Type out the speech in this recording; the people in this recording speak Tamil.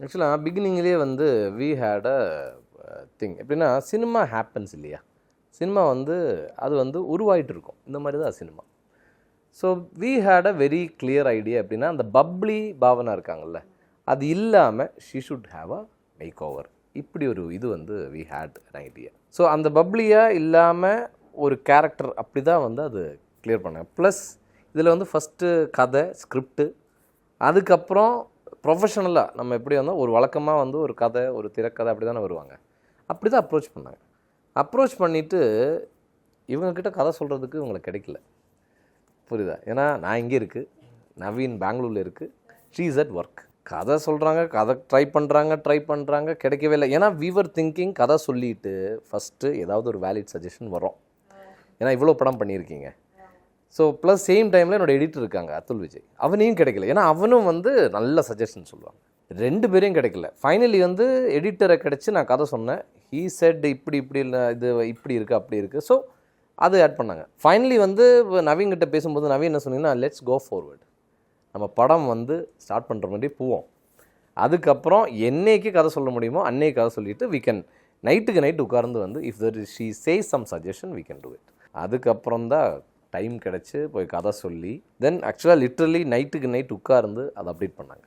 ஆக்சுவலாக பிகினிங்லேயே வந்து வி ஹேட் அ திங் எப்படின்னா சினிமா ஹேப்பன்ஸ் இல்லையா, சினிமா வந்து அது வந்து உருவாயிட்டு இருக்கும், இந்த மாதிரி தான் cinema. So we had a very clear idea எப்படின்னா அந்த பப்ளி பாவனா இருக்காங்கல்ல, அது இல்லாமல் she should have a makeover, இப்படி ஒரு இது வந்து we had an idea. So அந்த பப்ளியாக இல்லாமல் ஒரு கேரக்டர் அப்படி தான் வந்து அது கிளியர் பண்ணேன். ப்ளஸ் இதில் வந்து ஃபஸ்ட்டு கதை ஸ்கிரிப்டு, அதுக்கப்புறம் ப்ரொஃபஷனலாக நம்ம எப்படி வந்தால் ஒரு வழக்கமாக வந்து ஒரு கதை ஒரு திரைக்கதை அப்படி தானே வருவாங்க, அப்படி தான் அப்ரோச் பண்ணாங்க. அப்ரோச் பண்ணிவிட்டு இவங்கக்கிட்ட கதை சொல்கிறதுக்கு இவங்களுக்கு கிடைக்கல, புரியுதா? ஏன்னா நான் இங்கே இருக்குது, நவீன் பெங்களூரில் இருக்குது, ஷீ இஸ் அட் ஒர்க். கதை சொல்கிறாங்க, கதை ட்ரை பண்ணுறாங்க, கிடைக்கவே இல்லை. ஏன்னா வீவர் திங்கிங் கதை சொல்லிவிட்டு ஃபஸ்ட்டு ஏதாவது ஒரு வேலிட் சஜஷன் வரும், ஏன்னா இவ்வளோ படம் பண்ணியிருக்கீங்க. ஸோ ப்ளஸ் சேம் டைமில் என்னோடய எடிட்டர் இருக்காங்க அத்துல் விஜய், அவனையும் கிடைக்கல, ஏன்னா அவனும் வந்து நல்ல சஜஷன் சொல்லுவாங்க. 2 பேரையும் கிடைக்கல. ஃபைனலி வந்து எடிட்டரை கிடச்சி நான் கதை சொன்னேன். ஹீ செட் இப்படி இல்லை, இது இப்படி இருக்குது அப்படி இருக்குது. ஸோ அது ஆட் பண்ணாங்க. ஃபைனலி வந்து நவீன் கிட்ட பேசும்போது நவீன் என்ன சொன்னீங்கன்னா, லெட்ஸ் கோ ஃபார்வர்டு, நம்ம படம் வந்து ஸ்டார்ட் பண்ணுற மாதிரி போவோம், அதுக்கப்புறம் என்னைக்கு கதை சொல்ல முடியுமோ அன்னைக்கு கதை சொல்லிவிட்டு வி கேன் நைட்டுக்கு நைட்டு உட்கார்ந்து வந்து if there she says some suggestion we can do it. அதுக்கப்புறம் தான் டைம் கிடச்சி போய் கதை சொல்லி தென் ஆக்சுவலாக லிட்ரலி நைட்டுக்கு நைட் உட்கார்ந்து அதை அப்டேட் பண்ணாங்க.